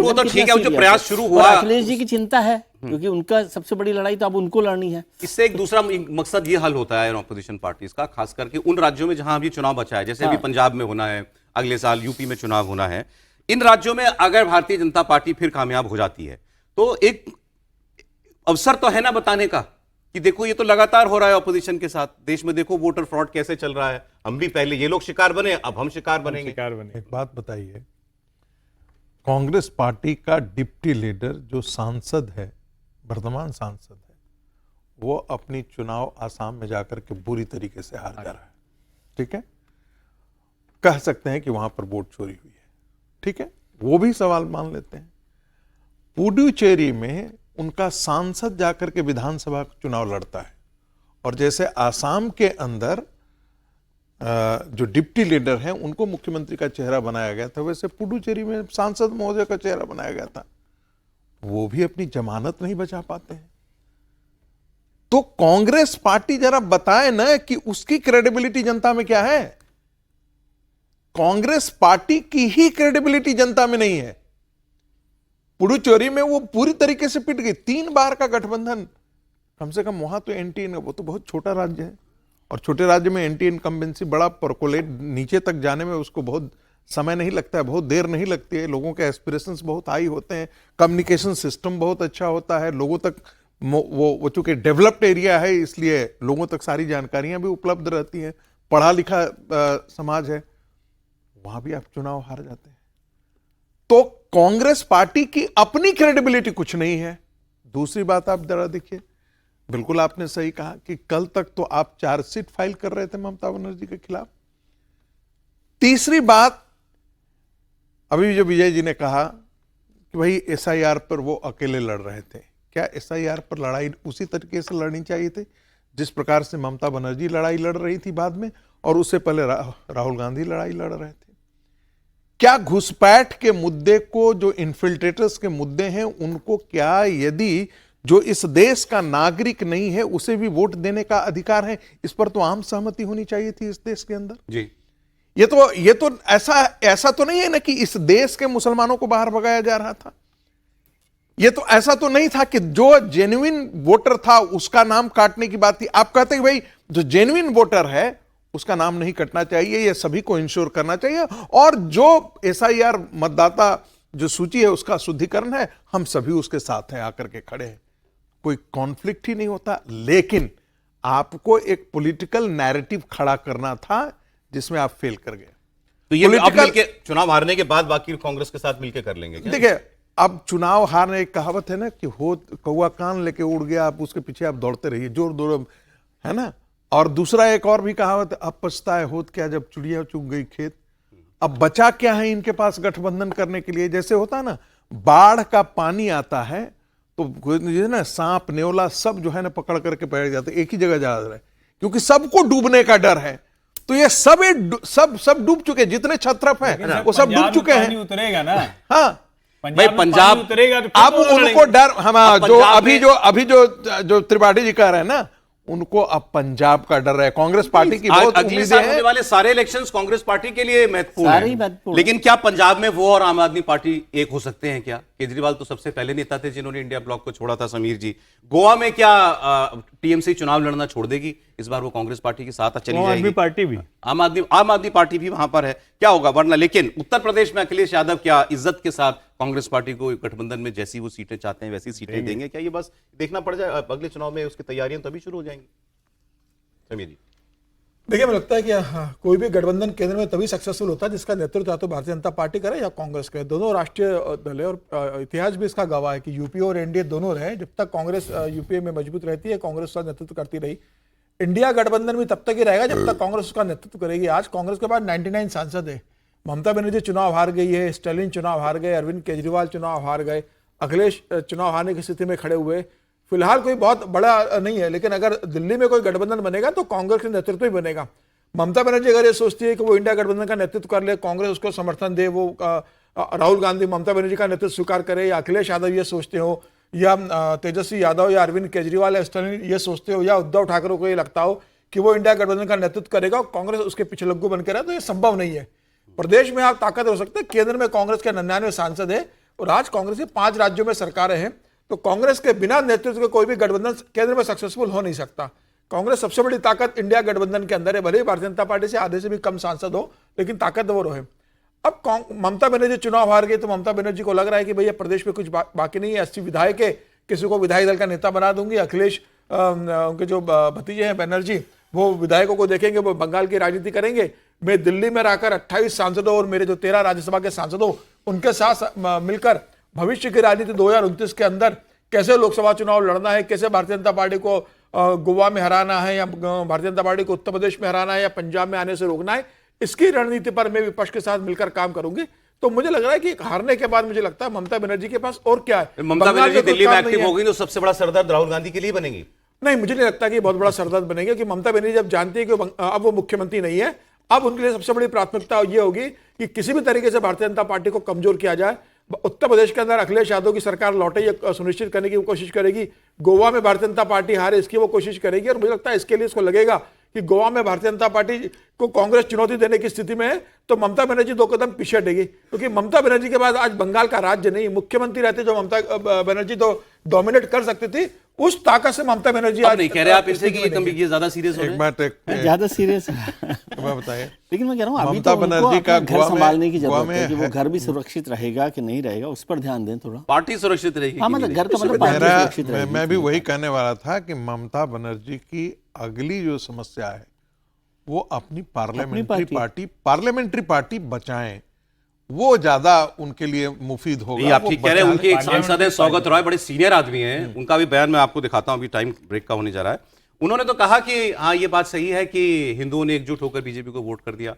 वो तो ठीक है, वो जो प्रयास शुरू हुआ, अखिलेश जी की चिंता है क्योंकि उनका सबसे बड़ी लड़ाई तो अब उनको लड़नी है। इससे एक दूसरा मकसद ये हल होता है ऑपोजिशन पार्टीज का, खास करके उन राज्यों में जहां अभी चुनाव बचा है, जैसे अभी पंजाब में होना है, अगले साल यूपी में चुनाव होना है। इन राज्यों में अगर भारतीय जनता पार्टी फिर कामयाब हो जाती है तो एक अवसर तो है ना बताने का कि देखो ये तो लगातार हो रहा है ऑपोजिशन के साथ देश में, देखो वोटर फ्रॉड कैसे चल रहा है, हम भी पहले ये लोग शिकार बने, अब हम शिकार बनेंगे। एक बात बताइए, कांग्रेस पार्टी का डिप्टी लीडर जो सांसद है, वर्तमान सांसद है, वो अपनी चुनाव आसाम में जाकर के बुरी तरीके से हार जा रहा है। ठीक है, कह सकते हैं कि वहां पर वोट चोरी हुई है, ठीक है, वो भी सवाल मान लेते हैं। पुडुचेरी में उनका सांसद जाकर के विधानसभा चुनाव लड़ता है, और जैसे आसाम के अंदर जो डिप्टी लीडर हैं उनको मुख्यमंत्री का चेहरा बनाया गया था, वैसे पुडुचेरी में सांसद महोदय का चेहरा बनाया गया था, वो भी अपनी जमानत नहीं बचा पाते हैं। तो कांग्रेस पार्टी जरा बताए ना कि उसकी क्रेडिबिलिटी जनता में क्या है। कांग्रेस पार्टी की ही क्रेडिबिलिटी जनता में नहीं है। पुडुचेरी में वो पूरी तरीके से पिट गई, 3 बार का गठबंधन, कम से कम वहां तो एंटी, वो तो बहुत छोटा राज्य है, और छोटे राज्य में एंटी इनकम्बेंसी बड़ा परकोलेट नीचे तक जाने में उसको बहुत समय नहीं लगता है, बहुत देर नहीं लगती है, लोगों के एस्पिरेशंस बहुत हाई होते हैं, कम्युनिकेशन सिस्टम बहुत अच्छा होता है, लोगों तक वो चूंकि डेवलप्ड एरिया है इसलिए लोगों तक सारी जानकारियां भी उपलब्ध रहती हैं, पढ़ा लिखा समाज है, वहां भी आप चुनाव हार जाते हैं। तो कांग्रेस पार्टी की अपनी क्रेडिबिलिटी कुछ नहीं है। दूसरी बात आप जरा देखिए, बिल्कुल आपने सही कहा कि कल तक तो आप चार्जशीट फाइल कर रहे थे ममता बनर्जी के खिलाफ। तीसरी बात, अभी जो विजय जी ने कहा कि भाई एसआईआर पर वो अकेले लड़ रहे थे, क्या एसआईआर पर लड़ाई उसी तरीके से लड़नी चाहिए थी जिस प्रकार से ममता बनर्जी लड़ाई लड़ रही थी बाद में, और उससे पहले राहुल गांधी लड़ाई लड़ रहे थे? क्या घुसपैठ के मुद्दे को, जो इन्फिल्ट्रेटर्स के मुद्दे हैं उनको, क्या यदि जो इस देश का नागरिक नहीं है उसे भी वोट देने का अधिकार है, इस पर तो आम सहमति होनी चाहिए थी इस देश के अंदर जी। ये तो ऐसा तो नहीं है ना कि इस देश के मुसलमानों को बाहर भगाया जा रहा था। ये तो ऐसा तो नहीं था कि जो जेन्युइन वोटर था उसका नाम काटने की बात थी। आप कहते हैं भाई जो जेन्युइन वोटर है उसका नाम नहीं कटना चाहिए, ये सभी को इंश्योर करना चाहिए, और जो एसआईआर मतदाता जो सूची है उसका शुद्धिकरण है, हम सभी उसके साथ हैं, आकर के खड़े हैं, कोई कॉन्फ्लिक्ट ही नहीं होता। लेकिन आपको एक पॉलिटिकल नैरेटिव खड़ा करना था जिसमें आप फेल कर गए। तो ये आप मिलके चुनाव हारने के बाद बाकी कांग्रेस के साथ मिलकर कर लेंगे? देखिए, अब चुनाव हारने, एक कहावत है ना कि हो कौवा कान लेके उड़ गया, आप उसके पीछे आप दौड़ते रहिए, जोर दौड़, है ना। और दूसरा एक और भी कहावत, अब पछताए होत क्या जब चिड़िया चुग गई खेत। अब बचा क्या है इनके पास गठबंधन करने के लिए? जैसे होता है ना, बाढ़ का पानी आता है तो ना सांप नेवला सब जो है ना पकड़ करके बैठ जाते, एक ही जगह जा रहे, क्योंकि सबको डूबने का डर है। तो ये सब डूब चुके, जितने छत्रप हैं वो सब डूब चुके हैं। उतरेगा ना, हाँ भाई पंजाब उतरेगा तो अब उनको डर, हम अभी जो त्रिपाठी जी कह रहे हैं ना, उनको अब पंजाब का डर है। कांग्रेस पार्टी की बहुत अगले साल होने वाले सारे इलेक्शंस कांग्रेस पार्टी के लिए महत्वपूर्ण हैं। लेकिन क्या पंजाब में वो और आम आदमी पार्टी एक हो सकते हैं क्या? केजरीवाल तो सबसे पहले नेता थे जिन्होंने इंडिया ब्लॉक को छोड़ा था, समीर जी। गोवा में क्या टीएमसी चुनाव लड़ना छोड़ देगी? इस बार वो कांग्रेस पार्टी के साथ चली जाएगी। आदमी पार्टी भी, आम आदमी पार्टी भी वहां पर है, क्या होगा वरना। लेकिन उत्तर प्रदेश में अखिलेश यादव क्या इज्जत के साथ कांग्रेस पार्टी को गठबंधन में जैसी वो सीटें चाहते हैं वैसी सीटें देंगे क्या? ये बस देखना पड़ जाए, अगले चुनाव में उसकी तैयारियां तभी शुरू हो जाएंगी। समीर जी, देखिए, मुझे लगता है कि कोई भी गठबंधन केंद्र में तभी सक्सेसफुल होता है जिसका नेतृत्व या तो भारतीय जनता पार्टी करे या कांग्रेस करे। दोनों राष्ट्रीय दल है और इतिहास भी इसका गवाह है कि यूपीए और एनडीए दोनों रहे। जब तक कांग्रेस यूपीए में मजबूत रहती है, कांग्रेस उसका नेतृत्व करती रही। इंडिया गठबंधन भी तब तक ही रहेगा जब तक कांग्रेस उसका नेतृत्व करेगी। आज कांग्रेस के पास 99 सांसद है। ममता बनर्जी चुनाव हार गई है, स्टालिन चुनाव हार गए, अरविंद केजरीवाल चुनाव हार गए, अखिलेश चुनाव हारने की स्थिति में खड़े हुए। फिलहाल कोई बहुत बड़ा नहीं है, लेकिन अगर दिल्ली में कोई गठबंधन बनेगा तो कांग्रेस के नेतृत्व ही बनेगा। ममता बनर्जी अगर ये सोचती है कि वो इंडिया गठबंधन का नेतृत्व कर ले, कांग्रेस उसको समर्थन दे, वो राहुल गांधी ममता बनर्जी का नेतृत्व स्वीकार करे, या अखिलेश यादव ये सोचते हो, या तेजस्वी यादव या अरविंद केजरीवाल या स्टालिन ये सोचते हो, या उद्धव ठाकरे को ये लगता हो कि वो इंडिया गठबंधन का नेतृत्व करेगा और कांग्रेस उसके पीछे लग्गू बनकर रहे, तो ये संभव नहीं है। प्रदेश में आप ताकत हो सकते हैं, केंद्र में कांग्रेस के 99 सांसद है, और आज कांग्रेस की 5 राज्यों में सरकारें हैं, तो कांग्रेस के बिना नेतृत्व के कोई भी गठबंधन केंद्र में सक्सेसफुल हो नहीं सकता। कांग्रेस सबसे बड़ी ताकत इंडिया गठबंधन के अंदर है, भले ही भारतीय जनता पार्टी से आधे से भी कम सांसद हो, लेकिन ताकतवर है। अब ममता बनर्जी चुनाव हार गई तो ममता बनर्जी को लग रहा है कि भैया प्रदेश में कुछ बाकी नहीं है, 80 विधायक है, किसी को विधायक दल का नेता बना दूंगी। अखिलेश उनके जो भतीजे हैं बनर्जी, वो विधायकों को देखेंगे, वो बंगाल की राजनीति करेंगे। मैं दिल्ली में रहकर 28 सांसदों और मेरे जो 13 राज्यसभा के सांसदों उनके साथ मिलकर भविष्य की राजनीति 2029 के अंदर कैसे लोकसभा चुनाव लड़ना है, कैसे भारतीय जनता पार्टी को गोवा में हराना है, या भारतीय जनता पार्टी को उत्तर प्रदेश में हराना है, या पंजाब में आने से रोकना है, इसकी रणनीति पर मैं विपक्ष के साथ मिलकर काम करूंगी। तो मुझे लग रहा है कि हारने के बाद मुझे लगता है ममता बनर्जी के पास और क्या है। ममता बनर्जी दिल्ली में एक्टिव होगी तो सबसे बड़ा सरदर्द राहुल गांधी के लिए बनेगी। नहीं, मुझे नहीं लगता कि बहुत बड़ा सरदर्द बनेगा, कि ममता बनर्जी जब जानती है कि अब वो मुख्यमंत्री नहीं है, अब उनके लिए सबसे बड़ी प्राथमिकता ये होगी कि किसी भी तरीके से भारतीय जनता पार्टी को कमजोर किया जाए। उत्तर प्रदेश के अंदर अखिलेश यादव की सरकार लौटे, ये सुनिश्चित करने की वो कोशिश करेगी। गोवा में भारतीय जनता पार्टी हारे, इसकी वो कोशिश करेगी। और मुझे लगता है इसके लिए इसको लगेगा कि गोवा में भारतीय जनता पार्टी को कांग्रेस चुनौती देने की स्थिति में है, तो ममता बनर्जी 2 कदम पीछे हटेगी, क्योंकि ममता बनर्जी के बाद आज बंगाल का राज्य नहीं, मुख्यमंत्री रहते जो ममता बनर्जी तो डोमिनेट कर सकती थी, उस ताकत से ममता बनर्जी आज नहीं कह रहे आप इनसे कि ये ज्यादा सीरियस हो एक बात ज्यादा सीरियस बताइए, लेकिन मैं कह रहा हूँ अभी ममता तो उनको बनर्जी का अपना घर गोवा में- संभालने की गोवा जरूरत है में कि वो घर भी सुरक्षित रहेगा कि नहीं रहेगा, उस पर ध्यान दें थोड़ा। पार्टी सुरक्षित रहेगी हाँ, कि मतलब नहीं? घर का मतलब पार्टी सुरक्षित मैं रहेगी। भी वही कहने वाला था कि ममता बनर्जी की अगली जो समस्या है वो अपनी पार्लियामेंट्री पार्टी बचाएं, वो ज्यादा उनके लिए मुफीद होगा। ये आप वो ठीक कह रहे हैं। बचा उनके एक सांसद है सौगत रॉय, बड़े सीनियर आदमी हैं, उनका भी बयान मैं आपको दिखाता हूं, अभी टाइम ब्रेक का होने जा रहा है। उन्होंने तो कहा कि हाँ, ये बात सही है कि हिंदुओं ने एकजुट होकर बीजेपी को वोट कर दिया।